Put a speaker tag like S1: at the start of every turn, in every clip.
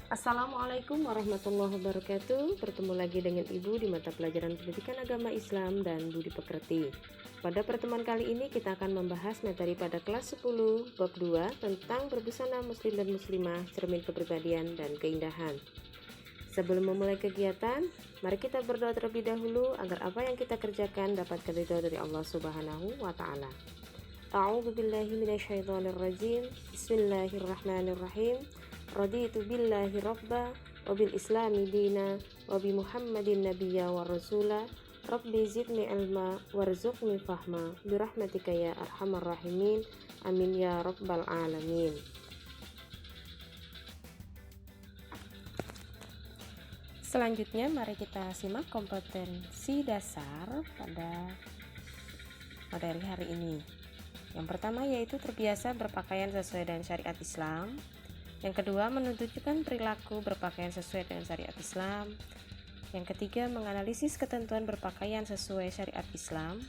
S1: Assalamualaikum warahmatullahi wabarakatuh. Bertemu lagi dengan Ibu di mata pelajaran Pendidikan Agama Islam dan Budi Pekerti. Pada pertemuan kali ini kita akan membahas materi pada kelas 10 bab 2 tentang berbusana muslim dan muslimah, cermin kepribadian dan keindahan. Sebelum memulai kegiatan, mari kita berdoa terlebih dahulu agar apa yang kita kerjakan dapat ridho dari Allah Subhanahu wa taala. A'udzu billahi minasyaitonir rajim. Bismillahirrahmanirrahim. Raditu billahi rabba wa bil islami dina wa bi muhammadin nabiyya wa rasula rabbi zidni ilma warzuqni fahma birahmatika ya arhamar rahimin amin ya rabbal alamin. Selanjutnya mari kita simak kompetensi dasar pada materi hari ini. Yang pertama yaitu terbiasa berpakaian sesuai dengan syariat Islam. Yang kedua, menunjukkan perilaku berpakaian sesuai dengan syariat Islam. Yang ketiga, menganalisis ketentuan berpakaian sesuai syariat Islam.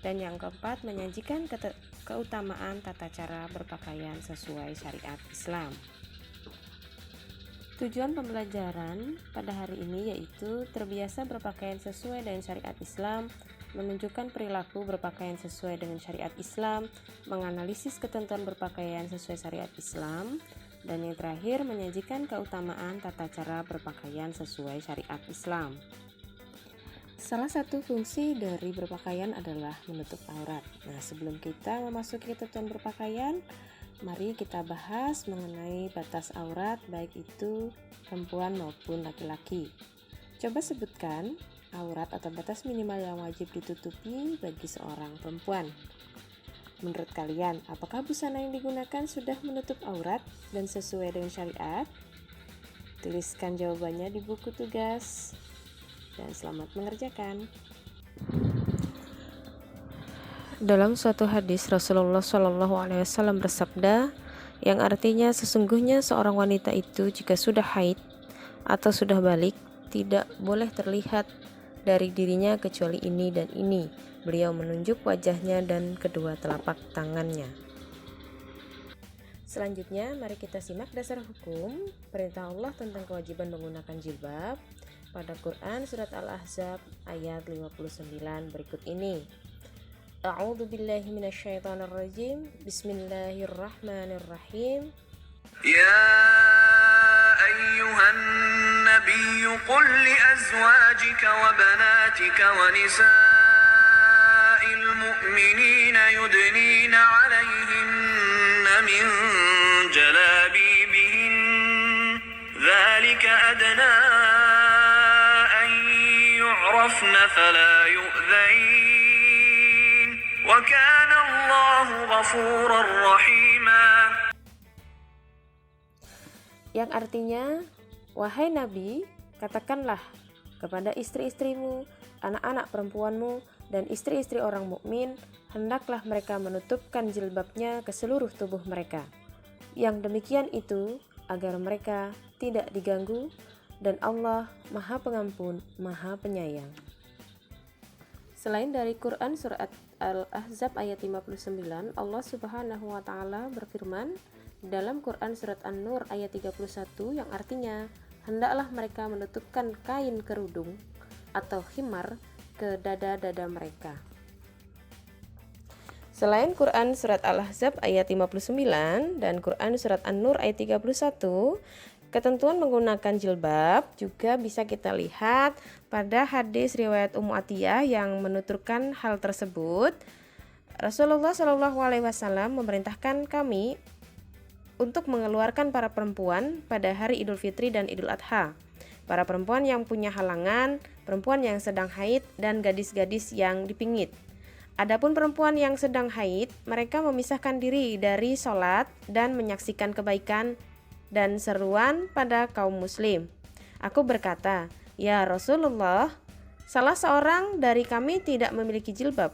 S1: Dan yang keempat, menyajikan keutamaan tata cara berpakaian sesuai syariat Islam. Tujuan pembelajaran pada hari ini yaitu terbiasa berpakaian sesuai dengan syariat Islam, menunjukkan perilaku berpakaian sesuai dengan syariat Islam, menganalisis ketentuan berpakaian sesuai syariat Islam, dan yang terakhir menyajikan keutamaan tata cara berpakaian sesuai syariat Islam. Salah satu fungsi dari berpakaian adalah menutup aurat. Nah, sebelum kita memasuki ketentuan berpakaian, mari kita bahas mengenai batas aurat baik itu perempuan maupun laki-laki. Coba sebutkan aurat atau batas minimal yang wajib ditutupi bagi seorang perempuan. Menurut kalian, apakah busana yang digunakan sudah menutup aurat dan sesuai dengan syariat? Tuliskan jawabannya di buku tugas dan selamat mengerjakan. Dalam suatu hadis Rasulullah SAW bersabda, yang artinya sesungguhnya seorang wanita itu jika sudah haid atau sudah balik tidak boleh terlihat dari dirinya kecuali ini dan ini. Beliau menunjuk wajahnya dan kedua telapak tangannya. Selanjutnya, mari kita simak dasar hukum perintah Allah tentang kewajiban menggunakan jilbab pada Quran surat Al-Ahzab ayat 59 berikut ini. A'udzu billahi minasyaitonir rajim. Bismillahirrahmanirrahim.
S2: Ya ayyuhan nabiyyu qul li azwajika wa banatika wa nisa'il mu'minina yudnina 'alayhinna min jalabibihin dhalika adna an yu'rafna fala yu'dhain wa kana Allahu ghafurar rahima.
S1: Yang artinya, wahai Nabi, katakanlah kepada istri-istrimu, anak-anak perempuanmu, dan istri-istri orang mukmin, hendaklah mereka menutupkan jilbabnya ke seluruh tubuh mereka. Yang demikian itu agar mereka tidak diganggu, dan Allah Maha Pengampun, Maha Penyayang. Selain dari Quran surat Al-Ahzab ayat 59, Allah Subhanahu wa taala berfirman dalam Quran surat An-Nur ayat 31 yang artinya, hendaklah mereka menutupkan kain kerudung atau khimar ke dada-dada mereka. Selain Quran surat Al-Ahzab ayat 59 dan Quran surat An-Nur ayat 31, ketentuan menggunakan jilbab juga bisa kita lihat pada hadis riwayat Ummu Atiyah yang menuturkan hal tersebut. Rasulullah SAW memerintahkan kami untuk mengeluarkan para perempuan pada hari Idul Fitri dan Idul Adha. Para perempuan yang punya halangan, perempuan yang sedang haid, dan gadis-gadis yang dipingit. Adapun perempuan yang sedang haid, mereka memisahkan diri dari sholat dan menyaksikan kebaikan dan seruan pada kaum muslim. Aku berkata, ya Rasulullah, salah seorang dari kami tidak memiliki jilbab.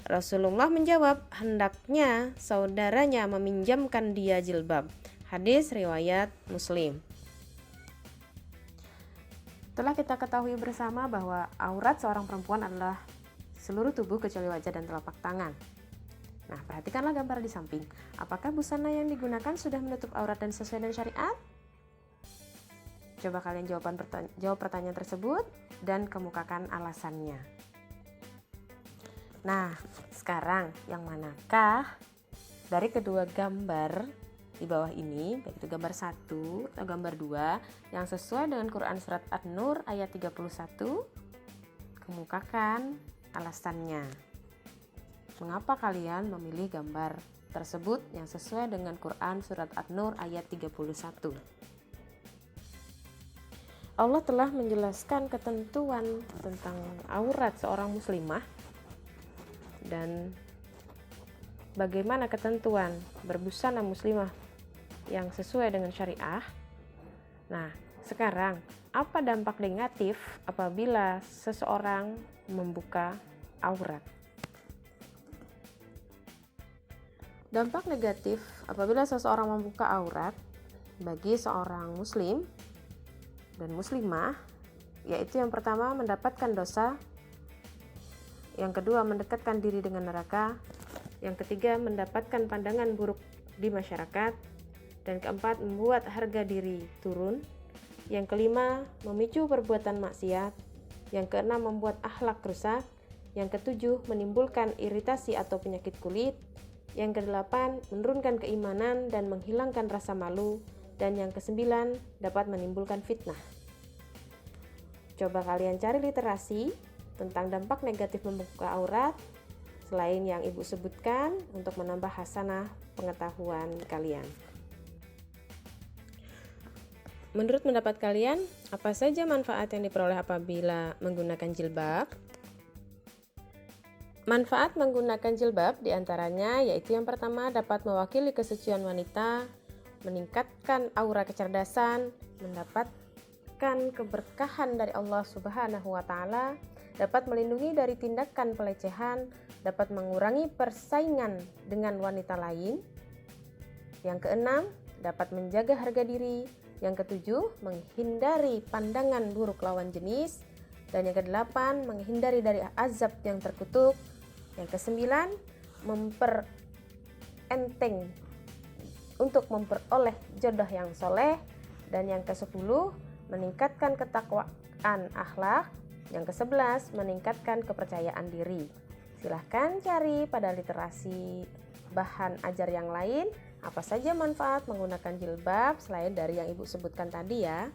S1: Rasulullah menjawab, hendaknya saudaranya meminjamkan dia jilbab. Hadis riwayat Muslim. Telah kita ketahui bersama bahwa aurat seorang perempuan adalah seluruh tubuh kecuali wajah dan telapak tangan. Nah, perhatikanlah gambar di samping. Apakah busana yang digunakan sudah menutup aurat dan sesuai dengan syariat? Coba kalian jawab pertanyaan tersebut dan kemukakan alasannya. Nah, sekarang yang manakah dari kedua gambar di bawah ini, baik itu gambar 1 atau gambar 2 yang sesuai dengan Quran Surat An-Nur ayat 31? Kemukakan alasannya. Mengapa kalian memilih gambar tersebut yang sesuai dengan Quran Surat An-Nur ayat 31? Allah telah menjelaskan ketentuan tentang aurat seorang muslimah dan bagaimana ketentuan berbusana muslimah yang sesuai dengan syariah. Nah, sekarang apa dampak negatif apabila seseorang membuka aurat? Dampak negatif apabila seseorang membuka aurat bagi seorang muslim dan muslimah, yaitu yang pertama mendapatkan dosa, yang kedua mendekatkan diri dengan neraka, yang ketiga mendapatkan pandangan buruk di masyarakat, dan keempat membuat harga diri turun, yang kelima memicu perbuatan maksiat, yang keenam membuat akhlak rusak, yang ketujuh menimbulkan iritasi atau penyakit kulit, yang kedelapan menurunkan keimanan dan menghilangkan rasa malu, dan yang kesembilan dapat menimbulkan fitnah. Coba kalian cari literasi tentang dampak negatif membuka aurat selain yang ibu sebutkan untuk menambah hasanah pengetahuan kalian. Menurut pendapat kalian, apa saja manfaat yang diperoleh apabila menggunakan jilbab? Manfaat menggunakan jilbab diantaranya yaitu yang pertama dapat mewakili kesucian wanita, meningkatkan aura kecerdasan, mendapatkan keberkahan dari Allah Subhanahu wa Ta'ala, dapat melindungi dari tindakan pelecehan, dapat mengurangi persaingan dengan wanita lain. Yang keenam, dapat menjaga harga diri. Yang ketujuh, menghindari pandangan buruk lawan jenis. Dan yang kedelapan, menghindari dari azab yang terkutuk. Yang kesembilan, memperenteng untuk memperoleh jodoh yang soleh. Dan yang kesepuluh, meningkatkan ketakwaan akhlak. Yang kesebelas, meningkatkan kepercayaan diri. Silahkan cari pada literasi bahan ajar yang lain apa saja manfaat menggunakan jilbab selain dari yang ibu sebutkan tadi ya.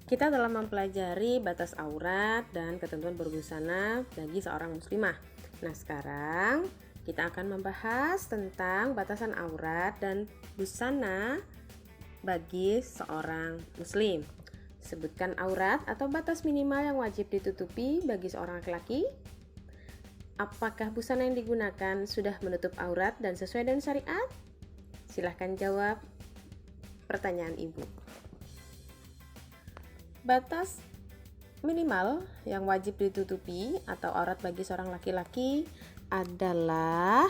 S1: Kita telah mempelajari batas aurat dan ketentuan berbusana bagi seorang muslimah. Nah, sekarang kita akan membahas tentang batasan aurat dan busana bagi seorang muslim. Sebutkan aurat atau batas minimal yang wajib ditutupi bagi seorang laki-laki. Apakah busana yang digunakan sudah menutup aurat dan sesuai dengan syariat? Silahkan jawab pertanyaan ibu. Batas minimal yang wajib ditutupi atau aurat bagi seorang laki-laki adalah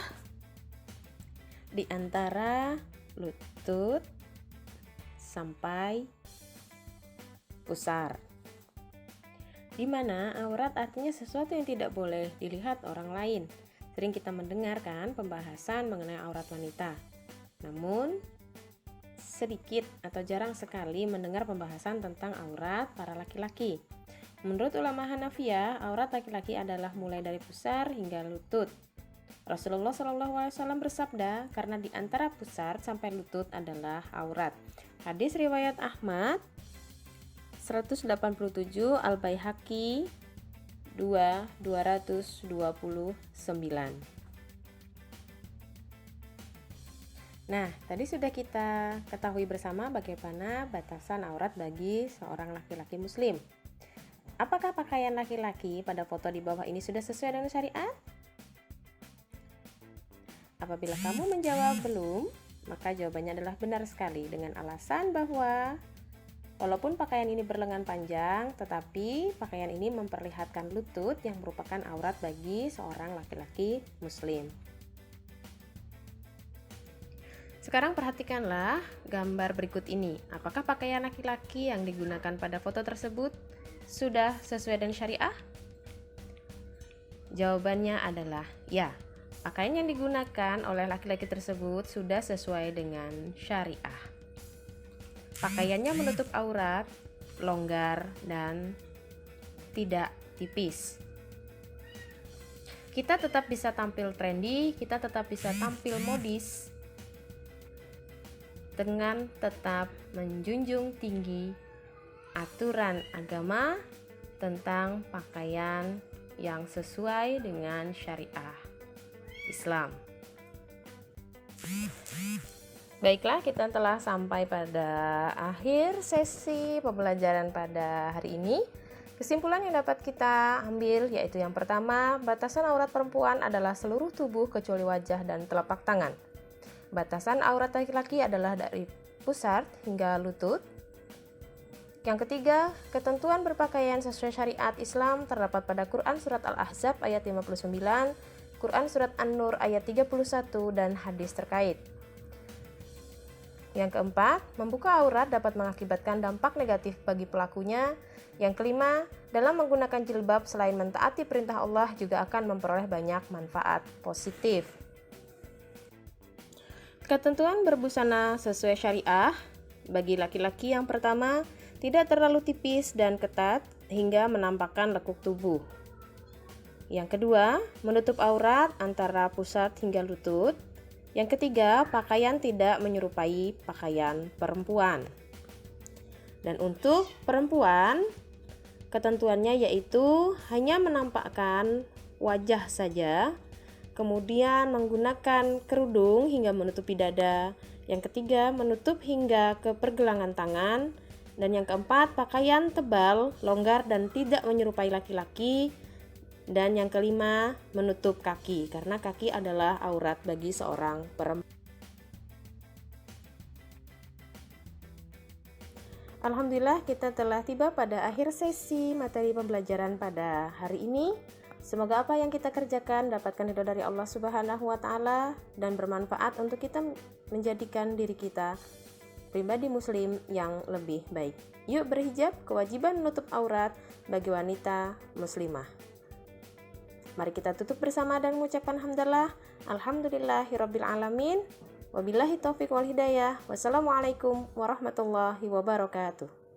S1: di antara lutut sampai pusar, di mana aurat artinya sesuatu yang tidak boleh dilihat orang lain. Sering kita mendengarkan pembahasan mengenai aurat wanita, namun sedikit atau jarang sekali mendengar pembahasan tentang aurat para laki-laki. Menurut ulama Hanafiyah, aurat laki-laki adalah mulai dari pusar hingga lutut. Rasulullah SAW bersabda, karena di antara pusar sampai lutut adalah aurat. Hadis riwayat Ahmad 187, Al-Baihaqi 229. Nah, tadi sudah kita ketahui bersama bagaimana batasan aurat bagi seorang laki-laki muslim. Apakah pakaian laki-laki pada foto di bawah ini sudah sesuai dengan syariat? Apabila kamu menjawab belum, maka jawabannya adalah benar sekali dengan alasan bahwa walaupun pakaian ini berlengan panjang, tetapi pakaian ini memperlihatkan lutut yang merupakan aurat bagi seorang laki-laki muslim. Sekarang perhatikanlah gambar berikut ini. Apakah pakaian laki-laki yang digunakan pada foto tersebut sudah sesuai dengan syariah? Jawabannya adalah ya. Pakaian yang digunakan oleh laki-laki tersebut sudah sesuai dengan syariah. Pakaiannya menutup aurat, longgar, dan tidak tipis. Kita tetap bisa tampil trendy, kita tetap bisa tampil modis dengan tetap menjunjung tinggi aturan agama tentang pakaian yang sesuai dengan syariah Islam. Baiklah, kita telah sampai pada akhir sesi pembelajaran pada hari ini. Kesimpulan yang dapat kita ambil yaitu yang pertama, batasan aurat perempuan adalah seluruh tubuh kecuali wajah dan telapak tangan. Batasan aurat laki-laki adalah dari pusar hingga lutut. Yang ketiga, ketentuan berpakaian sesuai syariat Islam terdapat pada Quran Surat Al-Ahzab ayat 59, Quran Surat An-Nur ayat 31, dan hadis terkait. Yang keempat, membuka aurat dapat mengakibatkan dampak negatif bagi pelakunya. Yang kelima, dalam menggunakan jilbab selain mentaati perintah Allah juga akan memperoleh banyak manfaat positif. Ketentuan berbusana sesuai syariah bagi laki-laki yang pertama, tidak terlalu tipis dan ketat hingga menampakkan lekuk tubuh. Yang kedua, menutup aurat antara pusat hingga lutut. Yang ketiga, pakaian tidak menyerupai pakaian perempuan. Dan untuk perempuan, ketentuannya yaitu hanya menampakkan wajah saja, kemudian menggunakan kerudung hingga menutupi dada. Yang ketiga, menutup hingga ke pergelangan tangan. Dan yang keempat, pakaian tebal, longgar dan tidak menyerupai laki-laki. Dan yang kelima, menutup kaki, karena kaki adalah aurat bagi seorang perempuan. Alhamdulillah, kita telah tiba pada akhir sesi materi pembelajaran pada hari ini. Semoga apa yang kita kerjakan dapatkan ridho dari Allah Subhanahu wa Ta'ala dan bermanfaat untuk kita menjadikan diri kita pribadi muslim yang lebih baik. Yuk berhijab, kewajiban menutup aurat bagi wanita muslimah. Mari kita tutup bersama dan mengucapkan hamdalah. Alhamdulillahirabbil alamin. Wabillahi taufiq wal hidayah. Wassalamualaikum warahmatullahi wabarakatuh.